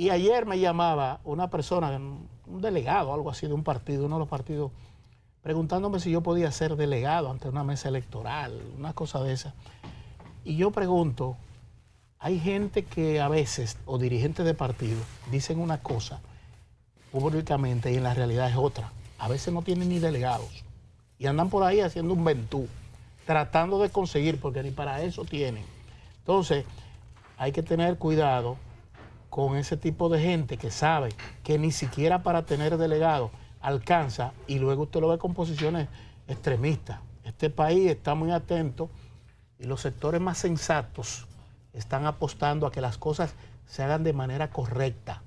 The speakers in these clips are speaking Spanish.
Y ayer me llamaba una persona, un delegado, algo así de un partido, uno de los partidos, preguntándome si yo podía ser delegado ante una mesa electoral, una cosa de esa. Y yo pregunto, hay gente que a veces, o dirigentes de partidos, dicen una cosa públicamente y en la realidad es otra. A veces no tienen ni delegados y andan por ahí haciendo un ventú, tratando de conseguir, porque ni para eso tienen. Entonces, hay que tener cuidado con ese tipo de gente que sabe que ni siquiera para tener delegados alcanza, y luego usted lo ve con posiciones extremistas. Este país está muy atento y los sectores más sensatos están apostando a que las cosas se hagan de manera correcta,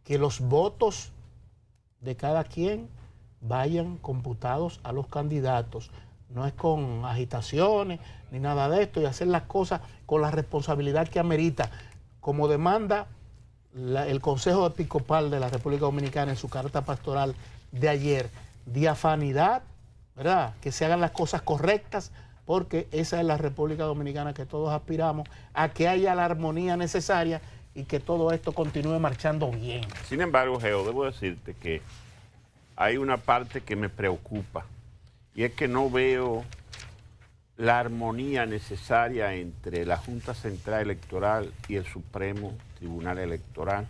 que los votos de cada quien vayan computados a los candidatos. No es con agitaciones ni nada de esto, y hacer las cosas con la responsabilidad que amerita, como demanda el Consejo Episcopal de la República Dominicana en su carta pastoral de ayer. Diafanidad, ¿verdad? Que se hagan las cosas correctas, porque esa es la República Dominicana que todos aspiramos, a que haya la armonía necesaria y que todo esto continúe marchando bien. Sin embargo, Geo, debo decirte que hay una parte que me preocupa, y es que no veo la armonía necesaria entre la Junta Central Electoral y el Supremo Tribunal Electoral,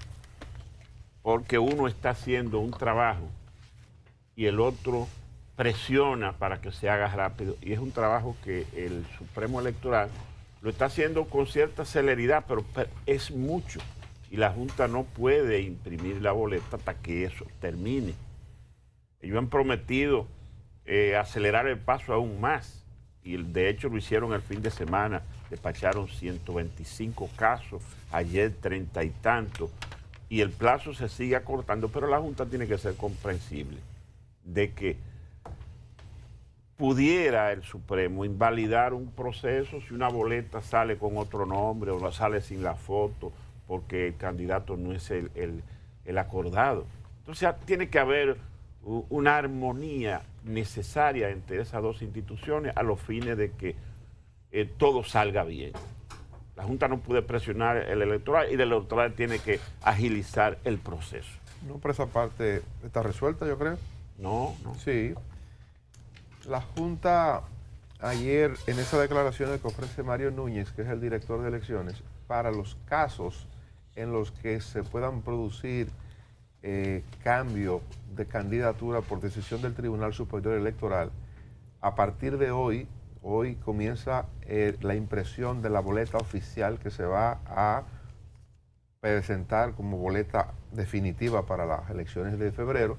porque uno está haciendo un trabajo y el otro presiona para que se haga rápido, y es un trabajo que el Supremo Electoral lo está haciendo con cierta celeridad, pero es mucho, y la Junta no puede imprimir la boleta hasta que eso termine. Ellos han prometido acelerar el paso aún más, y de hecho lo hicieron el fin de semana, despacharon 125 casos, ayer 30 y tantos, y el plazo se sigue acortando, pero la Junta tiene que ser comprensible de que pudiera el Supremo invalidar un proceso si una boleta sale con otro nombre o sale sin la foto porque el candidato no es el acordado. Entonces tiene que haber una armonía necesaria entre esas dos instituciones a los fines de que todo salga bien. La Junta no puede presionar el electoral y el electoral tiene que agilizar el proceso. No, pero esa parte está resuelta, yo creo. No. Sí. La Junta ayer, en esa declaración que ofrece Mario Núñez, que es el director de elecciones, para los casos en los que se puedan producir cambio de candidatura por decisión del Tribunal Superior Electoral, a partir de hoy comienza la impresión de la boleta oficial que se va a presentar como boleta definitiva para las elecciones de febrero.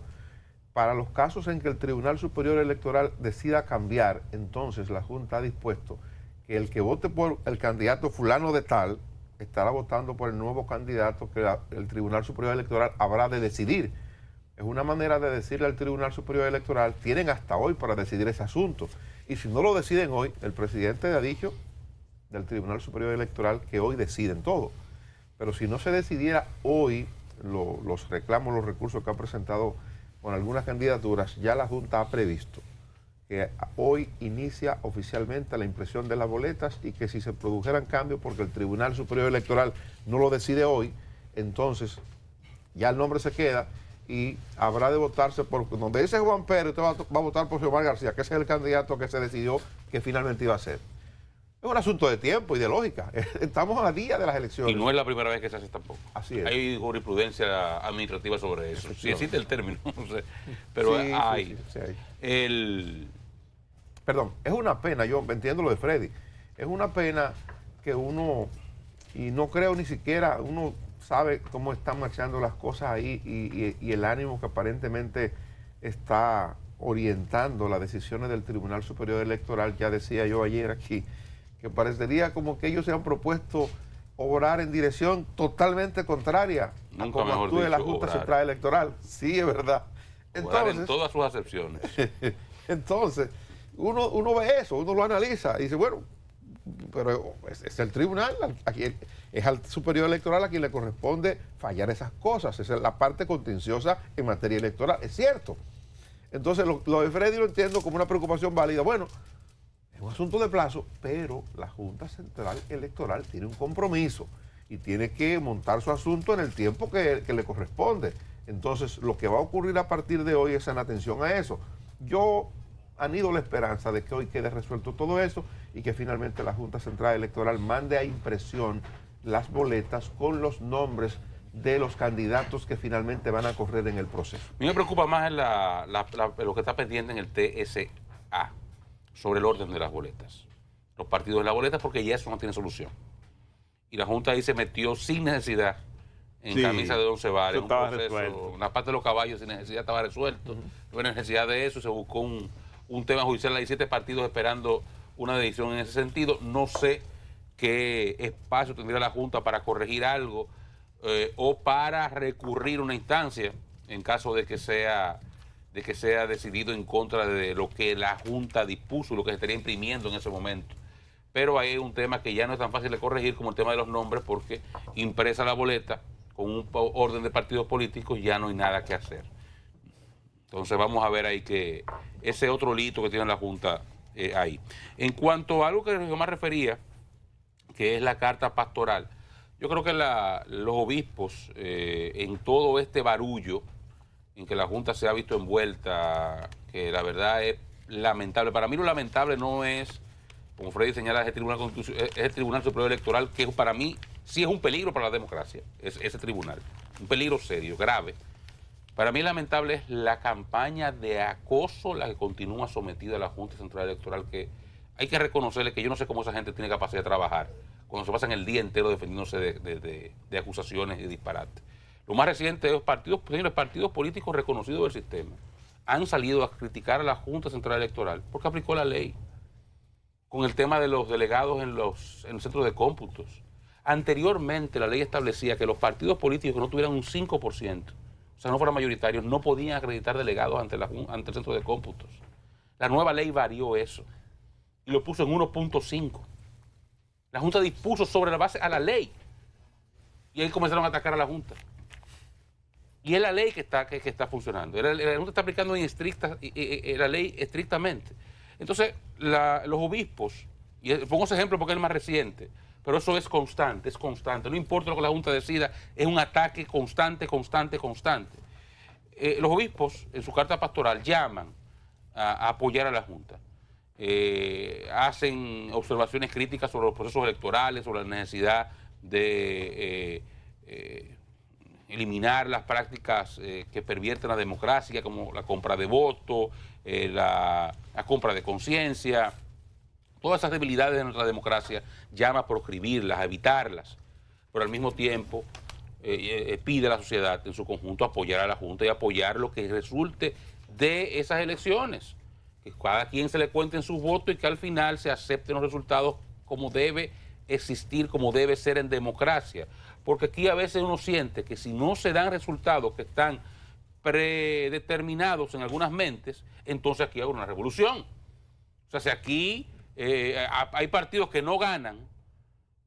Para los casos en que el Tribunal Superior Electoral decida cambiar, entonces la Junta ha dispuesto que el que vote por el candidato fulano de tal estará votando por el nuevo candidato que el Tribunal Superior Electoral habrá de decidir. Es una manera de decirle al Tribunal Superior Electoral, tienen hasta hoy para decidir ese asunto. Y si no lo deciden hoy, el presidente ha dicho del Tribunal Superior Electoral que hoy deciden todo. Pero si no se decidiera hoy los reclamos, los recursos que ha presentado con algunas candidaturas, ya la Junta ha previsto que hoy inicia oficialmente la impresión de las boletas, y que si se produjeran cambios porque el Tribunal Superior Electoral no lo decide hoy, entonces ya el nombre se queda y habrá de votarse por donde dice Juan Pérez, usted va a votar por Xiomar García, que ese es el candidato que se decidió que finalmente iba a ser. Es un asunto de tiempo y de lógica. Estamos a día de las elecciones. Y no es la primera vez que se hace tampoco. Así es. Hay jurisprudencia administrativa sobre eso. Si existe el término, no sé. Pero sí, hay. Sí, hay. Perdón, es una pena, yo entiendo lo de Freddy, es una pena que uno, y no creo ni siquiera, uno sabe cómo están marchando las cosas ahí y el ánimo que aparentemente está orientando las decisiones del Tribunal Superior Electoral. Ya decía yo ayer aquí, que parecería como que ellos se han propuesto obrar en dirección totalmente contraria a cómo actúe la Junta Central Electoral. Sí, es verdad. Entonces, en todas sus acepciones. Entonces, uno ve eso, uno lo analiza y dice, bueno, pero es el tribunal, es al superior electoral a quien le corresponde fallar esas cosas. Esa es la parte contenciosa en materia electoral, es cierto. Entonces, lo de Freddy lo entiendo como una preocupación válida. Bueno, es un asunto de plazo, pero la Junta Central Electoral tiene un compromiso. y tiene que montar su asunto en el tiempo que le corresponde. Entonces, lo que va a ocurrir a partir de hoy es en atención a eso. Yo anido la esperanza de que hoy quede resuelto todo eso y que finalmente la Junta Central Electoral mande a impresión las boletas con los nombres de los candidatos que finalmente van a correr en el proceso. A mí me preocupa más lo que está pendiente en el TSA sobre el orden de las boletas. Los partidos de las boletas, porque ya eso no tiene solución. Y la Junta ahí se metió sin necesidad en camisa de 11 varas, un proceso, una parte de los caballos sin necesidad estaba resuelto. No hubo necesidad de eso, se buscó un tema judicial. Hay 7 partidos esperando una decisión en ese sentido. No sé qué espacio tendría la Junta para corregir algo o para recurrir a una instancia en caso de que sea decidido en contra de lo que la Junta dispuso, lo que se estaría imprimiendo en ese momento. Pero hay un tema que ya no es tan fácil de corregir como el tema de los nombres, porque impresa la boleta con un orden de partidos políticos ya no hay nada que hacer. Entonces vamos a ver ahí que ese otro lito que tiene la Junta ahí. En cuanto a algo que yo más refería, que es la carta pastoral, yo creo que los obispos, en todo este barullo en que la Junta se ha visto envuelta, que la verdad es lamentable. Para mí lo lamentable no es, como Freddy señala, es el Tribunal Superior Electoral, que para mí sí es un peligro para la democracia, ese tribunal, un peligro serio, grave. Para mí lamentable es la campaña de acoso la que continúa sometida a la Junta Central Electoral, que hay que reconocerle que yo no sé cómo esa gente tiene capacidad de trabajar cuando se pasan el día entero defendiéndose de acusaciones y disparates. Lo más reciente es los partidos políticos reconocidos del sistema han salido a criticar a la Junta Central Electoral porque aplicó la ley con el tema de los delegados en los centros de cómputos. Anteriormente la ley establecía que los partidos políticos que no tuvieran un 5%, o sea, no fueran mayoritarios, no podían acreditar delegados ante el centro de cómputos. La nueva ley varió eso y lo puso en 1.5. La Junta dispuso sobre la base a la ley y ahí comenzaron a atacar a la Junta. Y es la ley que está funcionando. La Junta está aplicando la ley estrictamente. Entonces, los obispos, y pongo ese ejemplo porque es el más reciente, pero eso es constante. No importa lo que la Junta decida, es un ataque constante. Los obispos, en su carta pastoral, llaman a apoyar a la Junta. Hacen observaciones críticas sobre los procesos electorales, sobre la necesidad de eliminar las prácticas que pervierten la democracia, como la compra de votos, la compra de conciencia. Todas esas debilidades de nuestra democracia llama a proscribirlas, a evitarlas, pero al mismo tiempo pide a la sociedad en su conjunto apoyar a la Junta y apoyar lo que resulte de esas elecciones. Que cada quien se le cuenten sus votos y que al final se acepten los resultados como debe existir, como debe ser en democracia. Porque aquí a veces uno siente que si no se dan resultados que están predeterminados en algunas mentes, entonces aquí hay una revolución. O sea, si aquí hay partidos que no ganan,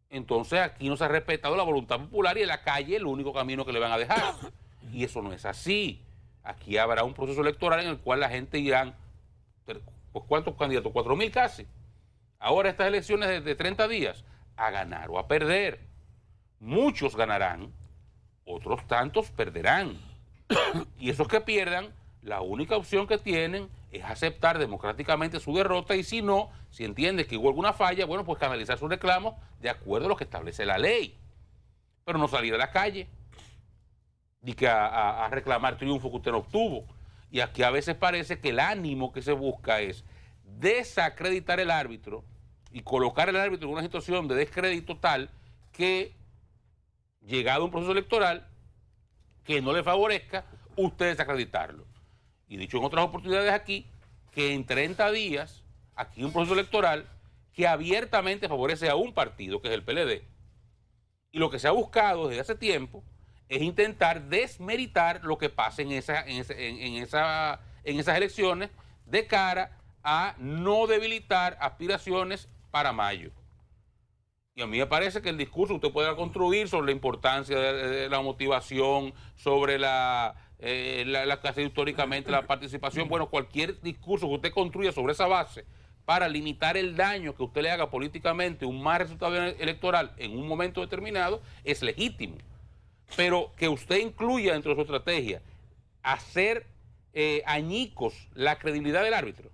entonces aquí no se ha respetado la voluntad popular y en la calle es el único camino que le van a dejar. Y eso no es así. Aquí habrá un proceso electoral en el cual la gente irán, pues ¿cuántos candidatos? 4.000 casi. Ahora estas elecciones de 30 días, a ganar o a perder. Muchos ganarán, otros tantos perderán. Y esos que pierdan, la única opción que tienen es aceptar democráticamente su derrota y si no, si entiende que hubo alguna falla, bueno, pues canalizar sus reclamos de acuerdo a lo que establece la ley. Pero no salir a la calle y que a reclamar triunfo que usted no obtuvo. Y aquí a veces parece que el ánimo que se busca es desacreditar el árbitro y colocar al árbitro en una situación de descrédito tal que, llegado a un proceso electoral que no le favorezca, usted desacreditarlo. Y dicho en otras oportunidades aquí, que en 30 días, aquí un proceso electoral que abiertamente favorece a un partido, que es el PLD. Y lo que se ha buscado desde hace tiempo es intentar desmeritar lo que pase en esas elecciones de cara a no debilitar aspiraciones para mayo. Y a mí me parece que el discurso que usted pueda construir sobre la importancia de la motivación, sobre la que hace históricamente la participación, bueno, cualquier discurso que usted construya sobre esa base para limitar el daño que usted le haga políticamente, un mal resultado electoral en un momento determinado, es legítimo. Pero que usted incluya dentro de su estrategia hacer añicos la credibilidad del árbitro,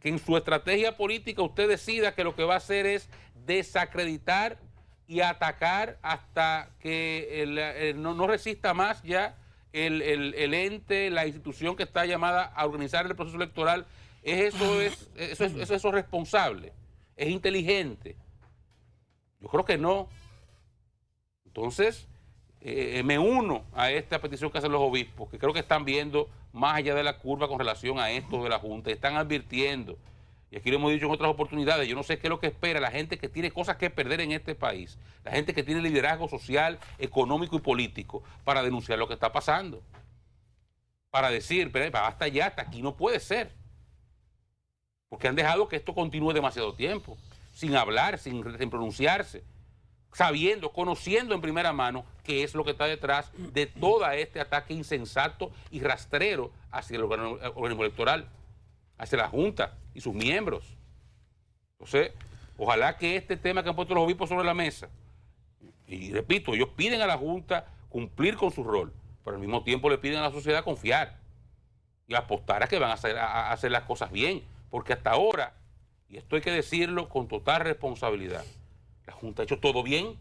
que en su estrategia política usted decida que lo que va a hacer es desacreditar y atacar hasta que no resista más ya el ente, la institución que está llamada a organizar el proceso electoral. Eso es responsable, es inteligente. Yo creo que no. Entonces, me uno a esta petición que hacen los obispos, que creo que están viendo más allá de la curva con relación a esto de la Junta, y están advirtiendo, y aquí lo hemos dicho en otras oportunidades, yo no sé qué es lo que espera la gente que tiene cosas que perder en este país, la gente que tiene liderazgo social, económico y político, para denunciar lo que está pasando, para decir, pero basta ya, hasta aquí no puede ser, porque han dejado que esto continúe demasiado tiempo, sin hablar, sin pronunciarse, sabiendo, conociendo en primera mano qué es lo que está detrás de todo este ataque insensato y rastrero hacia el organismo electoral, hacia la Junta y sus miembros. Entonces, ojalá que este tema que han puesto los obispos sobre la mesa, y repito, ellos piden a la Junta cumplir con su rol, pero al mismo tiempo le piden a la sociedad confiar y apostar a que van a hacer las cosas bien, porque hasta ahora, y esto hay que decirlo con total responsabilidad, la Junta ha hecho todo bien.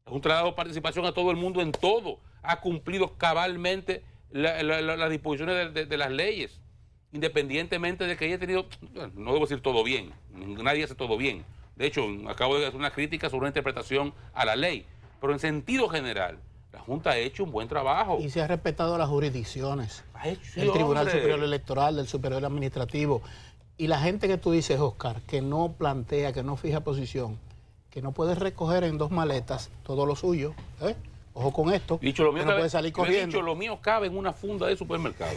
La Junta le ha dado participación a todo el mundo en todo. Ha cumplido cabalmente las disposiciones de las leyes, independientemente de que haya tenido, no debo decir todo bien, nadie hace todo bien. De hecho, acabo de hacer una crítica sobre una interpretación a la ley. Pero en sentido general, la Junta ha hecho un buen trabajo. Y se ha respetado las jurisdicciones. Sí, el Tribunal hombre. Superior Electoral, del Superior Administrativo. Y la gente que tú dices, Oscar, que no plantea, que no fija posición, que no puede recoger en 2 maletas todo lo suyo, ¿eh? Ojo con esto, Dicho lo mío, que no puede salir corriendo. Dicho, lo mío cabe en una funda de supermercado.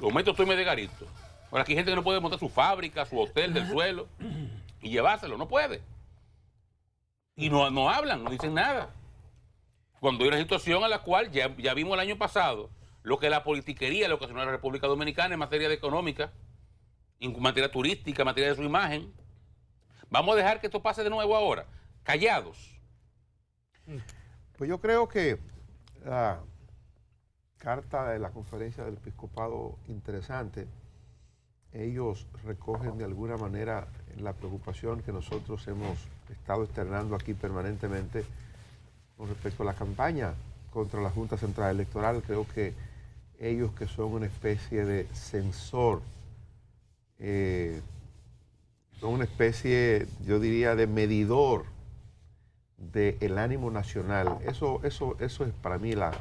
Lo meto estoy de garito. Ahora aquí hay gente que no puede montar su fábrica, su hotel del suelo y llevárselo, no puede. Y no hablan, no dicen nada. Cuando hay una situación a la cual ya vimos el año pasado lo que la politiquería le ocasionó a la República Dominicana en materia de económica, en materia turística, en materia de su imagen. Vamos a dejar que esto pase de nuevo ahora, callados. Pues yo creo que la carta de la Conferencia del Episcopado, interesante, ellos recogen de alguna manera la preocupación que nosotros hemos estado externando aquí permanentemente con respecto a la campaña contra la Junta Central Electoral. Creo que ellos, que son una especie de censor, son una especie, yo diría, de medidor del ánimo nacional. Eso es para mí la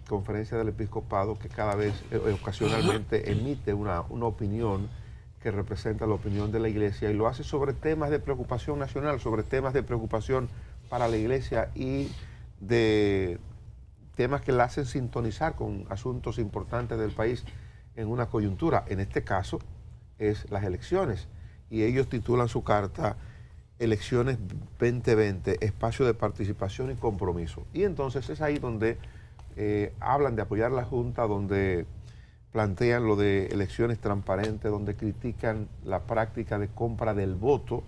Conferencia del Episcopado, que cada vez, ocasionalmente, emite una opinión que representa la opinión de la Iglesia, y lo hace sobre temas de preocupación nacional, sobre temas de preocupación para la Iglesia y de temas que la hacen sintonizar con asuntos importantes del país en una coyuntura. En este caso es las elecciones, y ellos titulan su carta Elecciones 2020, espacio de participación y compromiso. Y entonces es ahí donde hablan de apoyar a la Junta, donde plantean lo de elecciones transparentes, donde critican la práctica de compra del voto,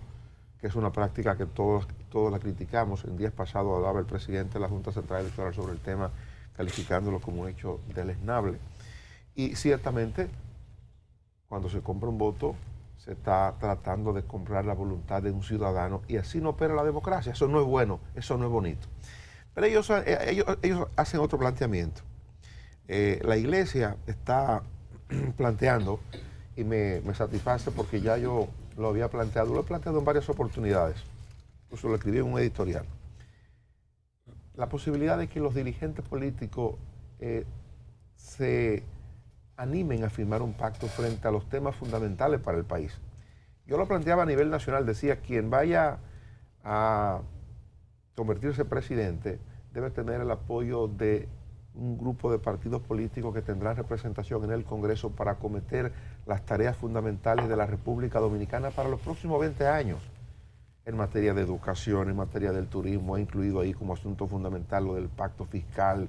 que es una práctica que todos la criticamos. En días pasados hablaba el presidente de la Junta Central Electoral sobre el tema, calificándolo como un hecho deleznable. Y ciertamente, cuando se compra un voto, se está tratando de comprar la voluntad de un ciudadano, y así no opera la democracia. Eso no es bueno, eso no es bonito. Pero ellos hacen otro planteamiento. La Iglesia está planteando, y me satisface porque ya yo lo había planteado, lo he planteado en varias oportunidades, incluso lo escribí en un editorial, la posibilidad de que los dirigentes políticos se animen a firmar un pacto frente a los temas fundamentales para el país. Yo lo planteaba a nivel nacional, decía, quien vaya a convertirse en presidente debe tener el apoyo de un grupo de partidos políticos que tendrán representación en el Congreso para acometer las tareas fundamentales de la República Dominicana para los próximos 20 años, en materia de educación, en materia del turismo. Ha incluido ahí como asunto fundamental lo del pacto fiscal,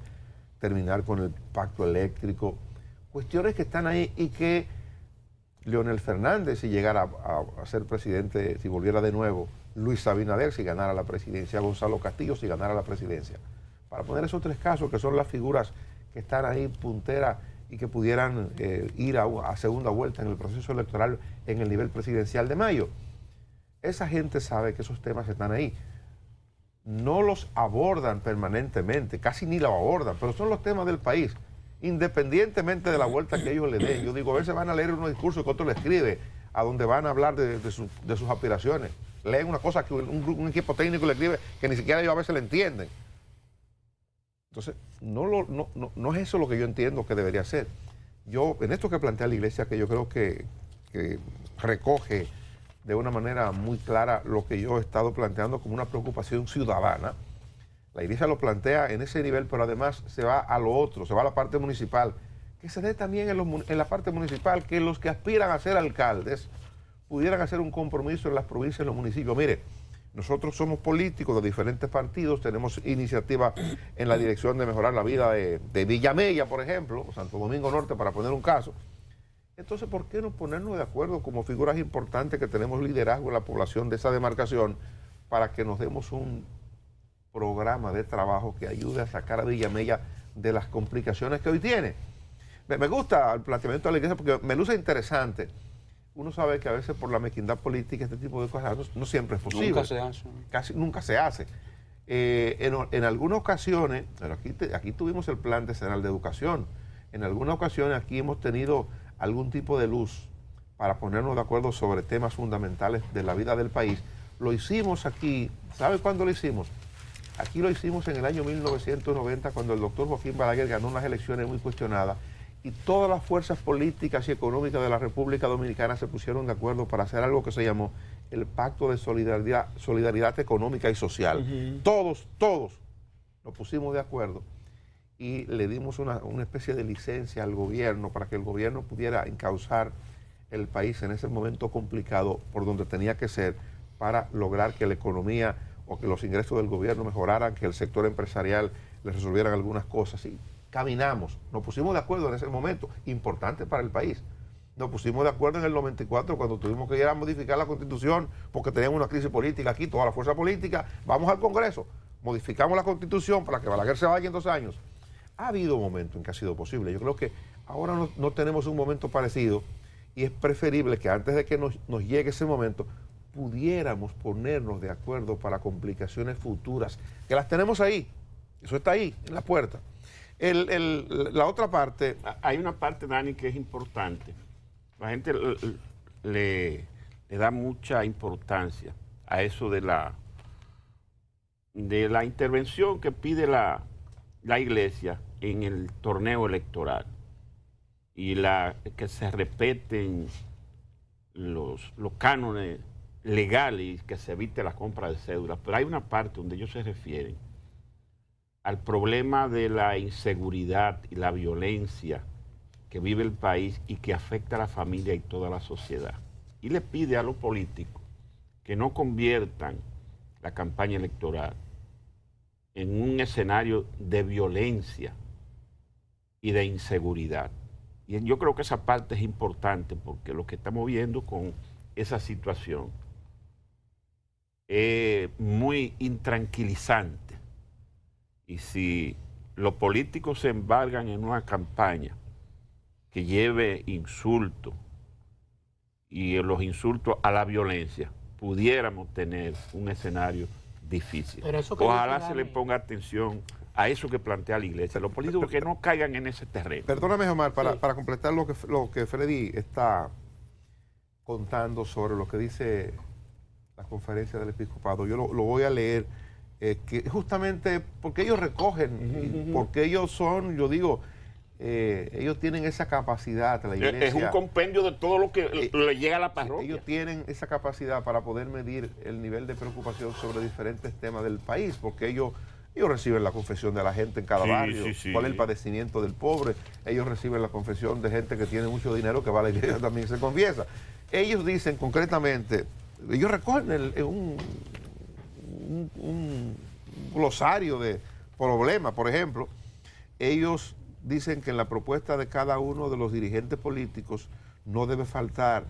terminar con el pacto eléctrico, cuestiones que están ahí y que Leonel Fernández si llegara a ser presidente, si volviera de nuevo, Luis Abinader si ganara la presidencia, Gonzalo Castillo si ganara la presidencia. Para poner esos 3 casos que son las figuras que están ahí punteras y que pudieran ir a segunda vuelta en el proceso electoral en el nivel presidencial de mayo. Esa gente sabe que esos temas están ahí. No los abordan permanentemente, casi ni los abordan, pero son los temas del país, independientemente de la vuelta que ellos le den. Yo digo, a veces van a leer unos discursos que otro le escribe, a donde van a hablar de sus aspiraciones. Leen una cosa que un equipo técnico le escribe que ni siquiera ellos a veces le entienden. Entonces, no es eso lo que yo entiendo que debería ser. Yo, en esto que plantea la Iglesia, que yo creo que recoge de una manera muy clara lo que yo he estado planteando como una preocupación ciudadana, la Iglesia lo plantea en ese nivel, pero además se va a lo otro, se va a la parte municipal, que se dé también en la parte municipal, que los que aspiran a ser alcaldes pudieran hacer un compromiso en las provincias y en los municipios. Mire, nosotros somos políticos de diferentes partidos, tenemos iniciativas en la dirección de mejorar la vida de Villamella, por ejemplo, o Santo Domingo Norte, para poner un caso. Entonces, ¿por qué no ponernos de acuerdo como figuras importantes que tenemos liderazgo en la población de esa demarcación para que nos demos un programa de trabajo que ayude a sacar a Villamella de las complicaciones que hoy tiene? Me gusta el planteamiento de la Iglesia porque me luce interesante. Uno sabe que a veces por la mezquindad política este tipo de cosas no siempre es posible. Nunca se hace. Casi nunca se hace. En algunas ocasiones, pero aquí tuvimos el Plan Decenal de Educación, en algunas ocasiones aquí hemos tenido algún tipo de luz para ponernos de acuerdo sobre temas fundamentales de la vida del país. Lo hicimos aquí, ¿sabe cuándo lo hicimos? Aquí lo hicimos en el año 1990, cuando el doctor Joaquín Balaguer ganó unas elecciones muy cuestionadas y todas las fuerzas políticas y económicas de la República Dominicana se pusieron de acuerdo para hacer algo que se llamó el Pacto de Solidaridad Económica y Social. Todos nos pusimos de acuerdo y le dimos una especie de licencia al gobierno para que el gobierno pudiera encauzar el país en ese momento complicado por donde tenía que ser para lograr que la economía o que los ingresos del gobierno mejoraran, que el sector empresarial le resolvieran algunas cosas. Y caminamos, nos pusimos de acuerdo en ese momento, importante para el país. Nos pusimos de acuerdo en el 94 cuando tuvimos que ir a modificar la Constitución porque teníamos una crisis política aquí, toda la fuerza política, vamos al Congreso, modificamos la Constitución para que Balaguer se vaya en 2 años. Ha habido momentos en que ha sido posible. Yo creo que ahora no tenemos un momento parecido y es preferible que antes de que nos llegue ese momento pudiéramos ponernos de acuerdo para complicaciones futuras, que las tenemos ahí, eso está ahí, en la puerta. La otra parte... Hay una parte, Dani, que es importante. La gente le da mucha importancia a eso de la intervención que pide la Iglesia en el torneo electoral y que se respeten los cánones legales y que se evite la compra de cédulas. Pero hay una parte donde ellos se refieren al problema de la inseguridad y la violencia que vive el país y que afecta a la familia y toda la sociedad. Y le pide a los políticos que no conviertan la campaña electoral en un escenario de violencia y de inseguridad. Y yo creo que esa parte es importante porque lo que estamos viendo con esa situación es muy intranquilizante. Y si los políticos se embargan en una campaña que lleve insultos y los insultos a la violencia, pudiéramos tener un escenario difícil. Ojalá se le ponga atención a eso que plantea la Iglesia, los políticos que no caigan en ese terreno. Perdóname, Omar, para completar lo que Freddy está contando sobre lo que dice la conferencia del episcopado. Yo lo voy a leer, que justamente porque ellos recogen, porque ellos son, yo digo, ellos tienen esa capacidad, la Iglesia. Es un compendio de todo lo que le llega a la parroquia. Ellos tienen esa capacidad para poder medir el nivel de preocupación sobre diferentes temas del país, porque ellos reciben la confesión de la gente en cada barrio, cuál es el padecimiento del pobre. Ellos reciben la confesión de gente que tiene mucho dinero, que va a la iglesia también se confiesa. Ellos dicen concretamente, ellos recogen un glosario de problemas. Por ejemplo, ellos dicen que en la propuesta de cada uno de los dirigentes políticos no debe faltar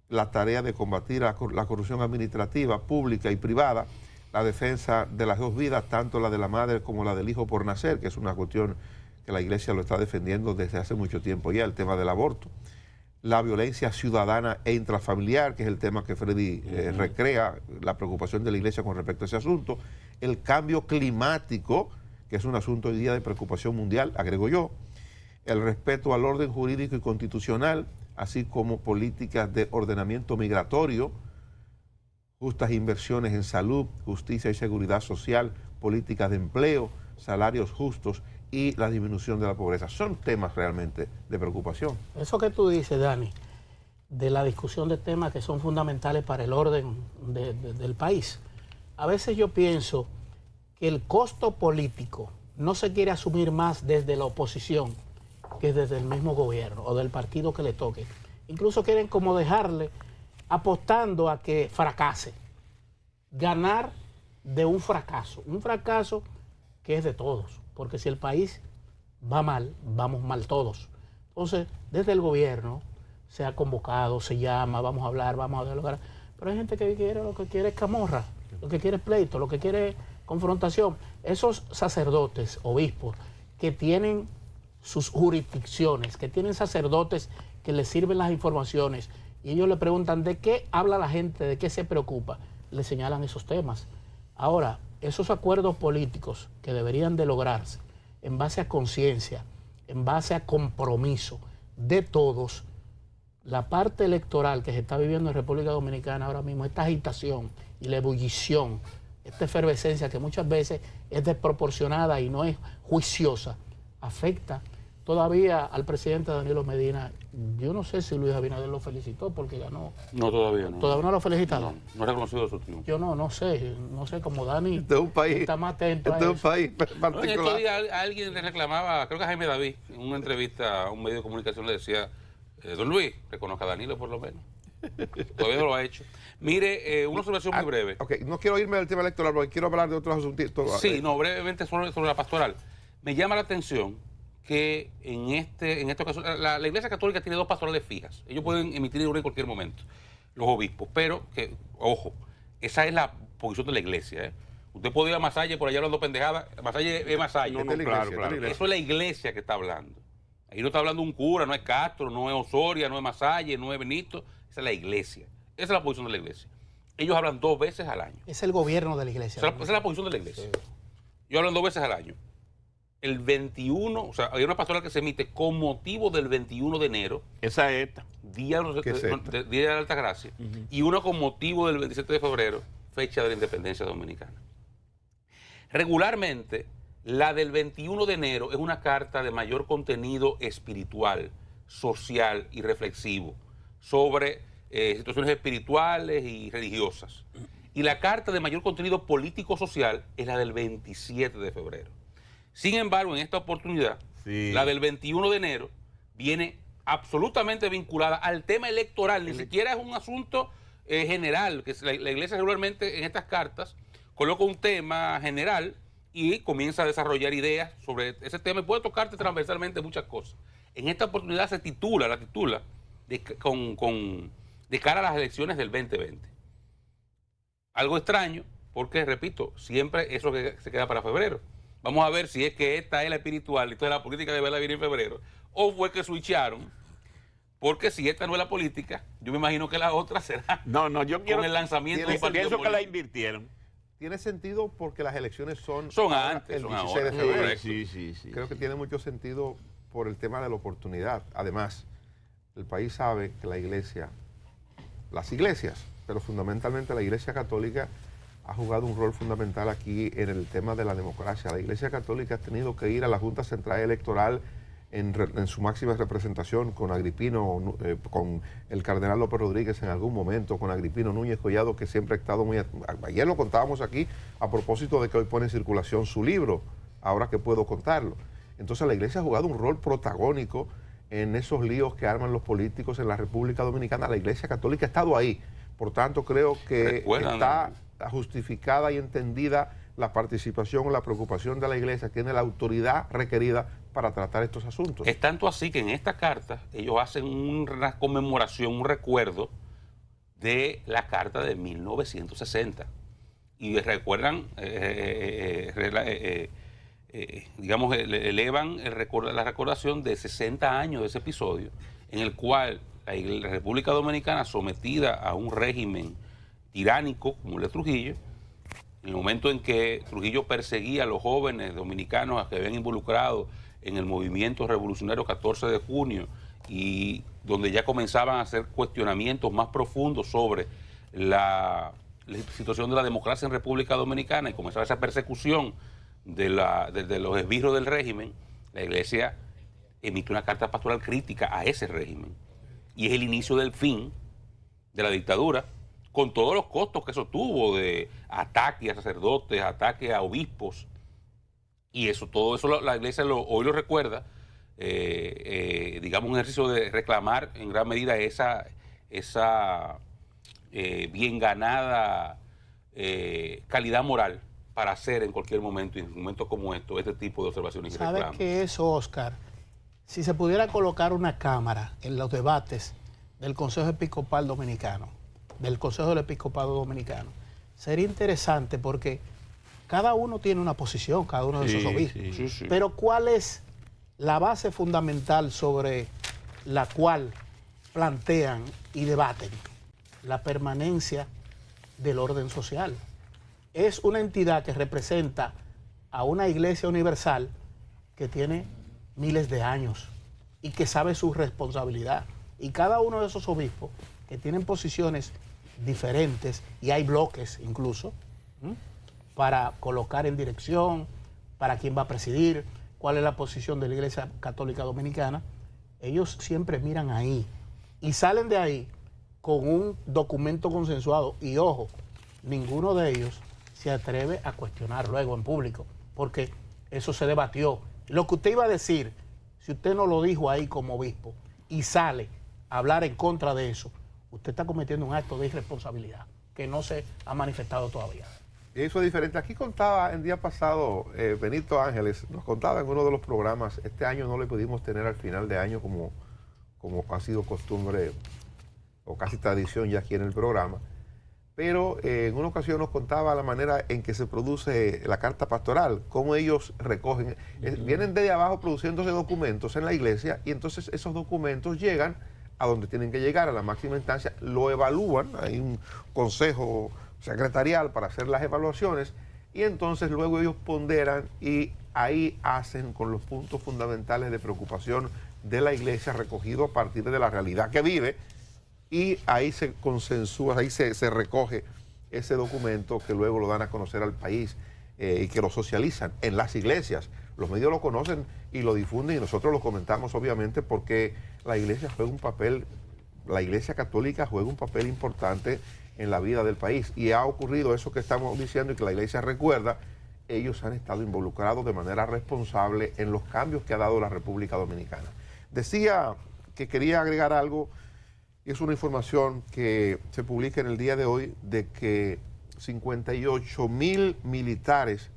la tarea de combatir la corrupción administrativa, pública y privada, la defensa de las dos vidas, tanto la de la madre como la del hijo por nacer, que es una cuestión que la Iglesia lo está defendiendo desde hace mucho tiempo ya, el tema del aborto. La violencia ciudadana e intrafamiliar, que es el tema que Freddy recrea, la preocupación de la Iglesia con respecto a ese asunto. El cambio climático, que es un asunto hoy día de preocupación mundial, agrego yo. El respeto al orden jurídico y constitucional, así como políticas de ordenamiento migratorio, justas inversiones en salud, justicia y seguridad social, políticas de empleo, salarios justos y la disminución de la pobreza. Son temas realmente de preocupación. Eso que tú dices, Dani, de la discusión de temas que son fundamentales para el orden del país. A veces yo pienso que el costo político no se quiere asumir más desde la oposición que desde el mismo gobierno o del partido que le toque. Incluso quieren como dejarle apostando a que fracase. Ganar de un fracaso que es de todos. Porque si el país va mal, vamos mal todos. Entonces, desde el gobierno se ha convocado, se llama, vamos a hablar, vamos a dialogar. Pero hay gente que lo que quiere es camorra, lo que quiere es pleito, lo que quiere es confrontación. Esos sacerdotes, obispos, que tienen sus jurisdicciones, que tienen sacerdotes que les sirven las informaciones, y ellos le preguntan de qué habla la gente, de qué se preocupa, le señalan esos temas. Ahora, esos acuerdos políticos que deberían de lograrse en base a conciencia, en base a compromiso de todos, la parte electoral que se está viviendo en República Dominicana ahora mismo, esta agitación y la ebullición, esta efervescencia que muchas veces es desproporcionada y no es juiciosa, afecta todavía al presidente Danilo Medina. Yo no sé si Luis Abinader lo felicitó porque ganó. No, todavía no. ¿Todavía no lo ha felicitado? No ha reconocido su triunfo. Yo no sé como Dani Este es un país, está más atento a este es eso. un país particular. En estos días alguien le reclamaba, creo que a Jaime David, en una entrevista a un medio de comunicación le decía, don Luis, reconozca a Danilo por lo menos. Todavía no lo ha hecho. Mire, una observación muy breve. Ok, no quiero irme del tema electoral porque quiero hablar de otros asuntos. Sí, no, brevemente sobre la pastoral. Me llama la atención que en este caso, la Iglesia Católica tiene dos pastorales fijas. Ellos pueden emitir una en cualquier momento, los obispos, pero que, ojo, esa es la posición de la Iglesia, ¿eh? Usted puede ir a Massalle por allá hablando pendejadas, Massalle es Massalle. No, claro. Eso es la Iglesia que está hablando. Ahí no está hablando un cura, no es Castro, no es Osoria, no es Massalle, no es Benito. Esa es la Iglesia. Esa es la posición de la Iglesia. Ellos hablan 2 veces al año. Es el gobierno de la iglesia. Esa es la posición de la Iglesia. Ellos hablan 2 veces al año. El 21, o sea, hay una pastoral que se emite con motivo del 21 de enero. Esa es esta. Día de la Alta Gracia. Y una con motivo del 27 de febrero, fecha de la independencia dominicana. Regularmente, la del 21 de enero es una carta de mayor contenido espiritual, social y reflexivo sobre situaciones espirituales y religiosas. Y la carta de mayor contenido político-social es la del 27 de febrero. Sin embargo, en esta oportunidad, la del 21 de enero viene absolutamente vinculada al tema electoral. Ni siquiera es un asunto general, que la Iglesia regularmente en estas cartas coloca un tema general y comienza a desarrollar ideas sobre ese tema y puede tocarte transversalmente muchas cosas. En esta oportunidad la titula de cara a las elecciones del 2020. Algo extraño, porque, repito, siempre eso que se queda para febrero. Vamos a ver si es que esta es la espiritual y toda la política debe venir en febrero, o fue que switcharon, porque si esta no es la política, yo me imagino que la otra será yo quiero con el lanzamiento de un partido pienso que la político. invirtieron. Tiene sentido porque las elecciones son antes, el son 16 ahora. de febrero. Sí. Creo que tiene mucho sentido por el tema de la oportunidad. Además, el país sabe que la iglesia, las iglesias, pero fundamentalmente la Iglesia Católica, ha jugado un rol fundamental aquí en el tema de la democracia. La Iglesia Católica ha tenido que ir a la Junta Central Electoral en su máxima representación con Agripino, con el cardenal López Rodríguez en algún momento, con Agripino Núñez Collado, que siempre ha estado muy... Ayer lo contábamos aquí a propósito de que hoy pone en circulación su libro, ahora que puedo contarlo. Entonces la Iglesia ha jugado un rol protagónico en esos líos que arman los políticos en la República Dominicana. La Iglesia Católica ha estado ahí. Por tanto, creo que está justificada y entendida la participación o la preocupación de la Iglesia, tiene la autoridad requerida para tratar estos asuntos. Es tanto así que en esta carta ellos hacen una conmemoración, un recuerdo de la carta de 1960. Y recuerdan, digamos, elevan la recordación de 60 años de ese episodio, en el cual la República Dominicana, sometida a un régimen tiránico como el de Trujillo, en el momento en que Trujillo perseguía a los jóvenes dominicanos que habían involucrado en el movimiento revolucionario 14 de junio y donde ya comenzaban a hacer cuestionamientos más profundos sobre la situación de la democracia en República Dominicana y comenzaba esa persecución de los esbirros del régimen, la Iglesia emite una carta pastoral crítica a ese régimen. Y es el inicio del fin de la dictadura, con todos los costos que eso tuvo de ataque a sacerdotes, ataque a obispos. Y eso, todo eso la Iglesia hoy lo recuerda, digamos, un ejercicio de reclamar en gran medida esa bien ganada calidad moral para hacer en cualquier momento, en momentos como estos, este tipo de observaciones y reclamos. ¿Sabes qué es, Oscar? Si se pudiera colocar una cámara en los debates del Consejo Episcopal Dominicano, del Consejo del Episcopado Dominicano, sería interesante porque cada uno tiene una posición, cada uno de esos obispos. Sí. Pero ¿cuál es la base fundamental sobre la cual plantean y debaten? La permanencia del orden social. Es una entidad que representa a una iglesia universal que tiene miles de años y que sabe su responsabilidad. Y cada uno de esos obispos que tienen posiciones diferentes, y hay bloques incluso, para colocar en dirección, para quién va a presidir, cuál es la posición de la Iglesia Católica Dominicana, ellos siempre miran ahí y salen de ahí con un documento consensuado. Y ojo, ninguno de ellos se atreve a cuestionar luego en público, porque eso se debatió. Lo que usted iba a decir, si usted no lo dijo ahí como obispo y sale a hablar en contra de eso, usted está cometiendo un acto de irresponsabilidad que no se ha manifestado todavía. Eso es diferente. Aquí contaba el día pasado Benito Ángeles, nos contaba en uno de los programas, este año no le pudimos tener al final de año como ha sido costumbre o casi tradición ya aquí en el programa, pero en una ocasión nos contaba la manera en que se produce la carta pastoral, cómo ellos recogen, vienen desde abajo produciéndose documentos en la iglesia y entonces esos documentos llegan a donde tienen que llegar, a la máxima instancia, lo evalúan, hay un consejo secretarial para hacer las evaluaciones y entonces luego ellos ponderan y ahí hacen con los puntos fundamentales de preocupación de la iglesia recogido a partir de la realidad que vive y ahí se consensúa, ahí se recoge ese documento que luego lo dan a conocer al país y que lo socializan en las iglesias. Los medios lo conocen y lo difunden y nosotros lo comentamos obviamente porque la iglesia juega un papel, la iglesia católica juega un papel importante en la vida del país y ha ocurrido eso que estamos diciendo y que la iglesia recuerda, ellos han estado involucrados de manera responsable en los cambios que ha dado la República Dominicana. Decía que quería agregar algo, es una información que se publica en el día de hoy de que 58,000 militares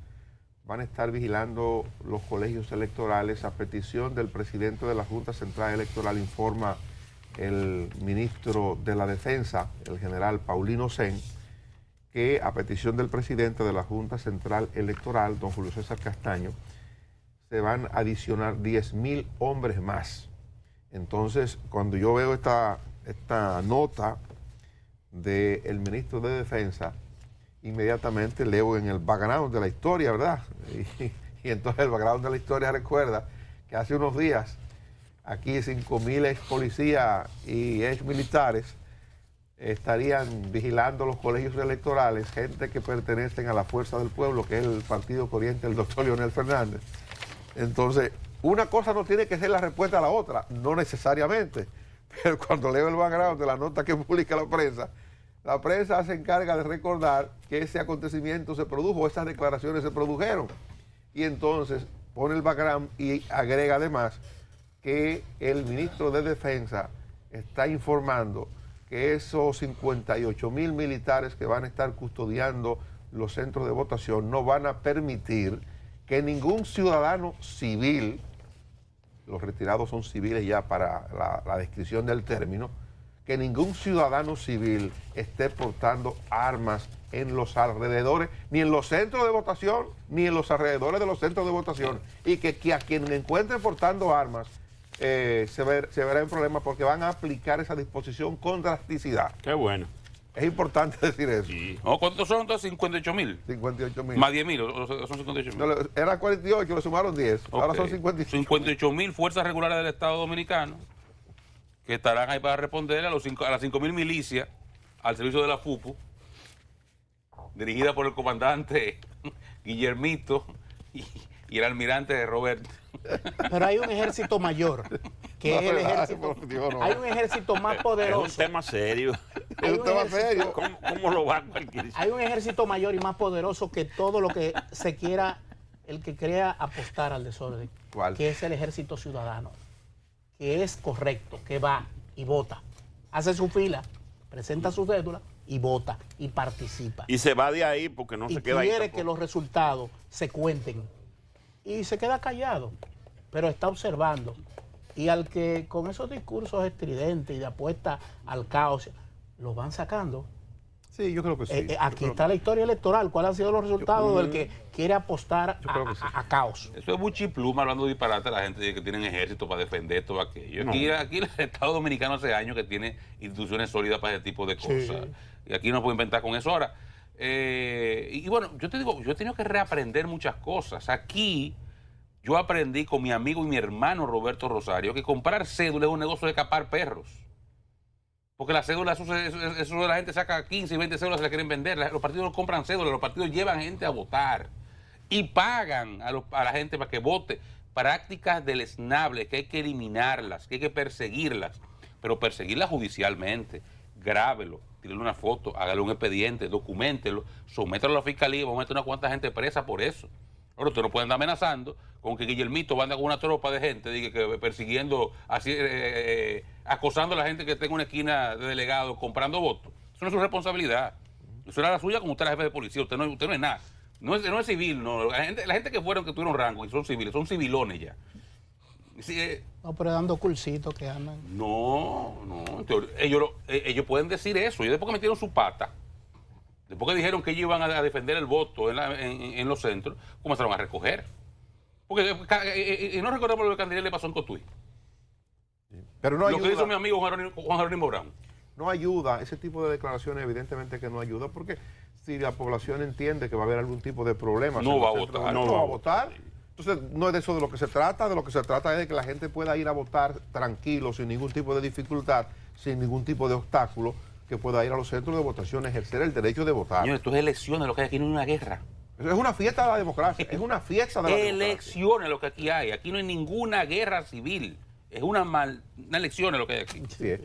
van a estar vigilando los colegios electorales a petición del presidente de la Junta Central Electoral, informa el ministro de la Defensa, el general Paulino Sen, que a petición del presidente de la Junta Central Electoral, don Julio César Castaño, se van a adicionar 10,000 hombres más. Entonces, cuando yo veo esta nota del ministro de Defensa, inmediatamente leo en el background de la historia, ¿verdad? Y entonces el background de la historia recuerda que hace unos días aquí 5,000 ex policías y ex militares estarían vigilando los colegios electorales, gente que pertenecen a la Fuerza del Pueblo, que es el partido que orienta el doctor Leonel Fernández. Entonces, una cosa no tiene que ser la respuesta a la otra, no necesariamente, pero cuando leo el background de la nota que publica la prensa se encarga de recordar que ese acontecimiento se produjo, esas declaraciones se produjeron, y entonces pone el background y agrega además que el ministro de Defensa está informando que esos 58,000 militares que van a estar custodiando los centros de votación no van a permitir que ningún ciudadano civil los retirados son civiles ya para la descripción del término, que ningún ciudadano civil esté portando armas en los alrededores, ni en los centros de votación, ni en los alrededores de los centros de votación. Y que a quien encuentre portando armas se verá en problemas porque van a aplicar esa disposición con drasticidad. Qué bueno. Es importante decir eso. Sí. No, ¿cuántos son entonces? 58.000. 58.000. Más 10.000, o son 58.000. No, era 48, le sumaron 10. Ahora Ok. son 58. 58.000 fuerzas regulares del Estado Dominicano que estarán ahí para responder a las 5.000 milicias al servicio de la FUPU, dirigida por el comandante Guillermito y el almirante Roberto. Pero hay un ejército mayor, que No, es el relaje, ejército. por Dios, no. Hay un ejército más Es poderoso. un tema serio. Hay Es un tema ejército- serio. ¿Cómo lo va cualquier? Hay un ejército mayor y más poderoso que todo lo que se quiera, el que crea apostar al desorden. ¿Cuál? Que es el ejército ciudadano. Que es correcto, que va y vota. Hace su fila, presenta su cédula y vota y participa. Y se va de ahí porque no Y se queda ahí. quiere tampoco. que los resultados se cuenten. Y se queda callado, pero está observando. Y al que con esos discursos estridentes y de apuesta al caos, los van sacando. Sí, yo creo que sí. Aquí está la historia electoral. ¿Cuáles han sido los resultados del que quiere apostar Yo creo que sí. a caos? Eso es buchipluma hablando de disparate a la gente de que tienen ejército para defender todo aquello. Aquí el Estado Dominicano hace años que tiene instituciones sólidas para ese tipo de cosas. Sí. Y aquí no puedo inventar con eso ahora. Y bueno, yo te digo, yo he tenido que reaprender muchas cosas. Aquí yo aprendí con mi amigo y mi hermano Roberto Rosario que comprar cédula es un negocio de capar perros. Porque la cédula, eso de la gente saca 15 y 20 cédulas, se la quieren vender. Los partidos no compran cédulas, los partidos llevan gente a votar y pagan a la gente para que vote. Prácticas deleznables que hay que eliminarlas, que hay que perseguirlas, pero perseguirlas judicialmente. Grábelo, tírale una foto, hágale un expediente, documentelo, somételo a la fiscalía y vamos a meter una cuanta gente presa por eso. Ahora, usted no puede andar amenazando con que Guillermito anda con una tropa de gente que persiguiendo, así, acosando a la gente que está en una esquina de delegado comprando votos. Eso no es su responsabilidad. Eso era la suya como usted es jefe de policía. Usted no es nada. No es civil. No. La gente que fueron, que tuvieron rango y son civiles, son civilones ya. Sí, No, pero dando cursitos que andan. no. En teoría, ellos pueden decir eso. Y después que metieron su pata, después que dijeron que ellos iban a defender el voto en los centros, comenzaron a recoger. Porque no recordamos lo que Candilet le pasó en Cotuí. Pero no Lo que hizo mi ayuda, amigo Juan Jerónimo Brown. no ayuda, ese tipo de declaraciones evidentemente que no ayuda, porque si la población entiende que va a haber algún tipo de problema, No va a votar. no va a votar. Entonces, no es de eso de lo que se trata es de que la gente pueda ir a votar tranquilo, sin ningún tipo de dificultad, sin ningún tipo de obstáculo, que pueda ir a los centros de votación, ejercer el derecho de votar. Señores, esto es elecciones, lo que hay aquí no es una guerra. Eso es una fiesta de la democracia, es una fiesta de la democracia. Elecciones lo que aquí hay. Aquí no hay ninguna guerra civil. Es una elección lo que hay aquí. Sí,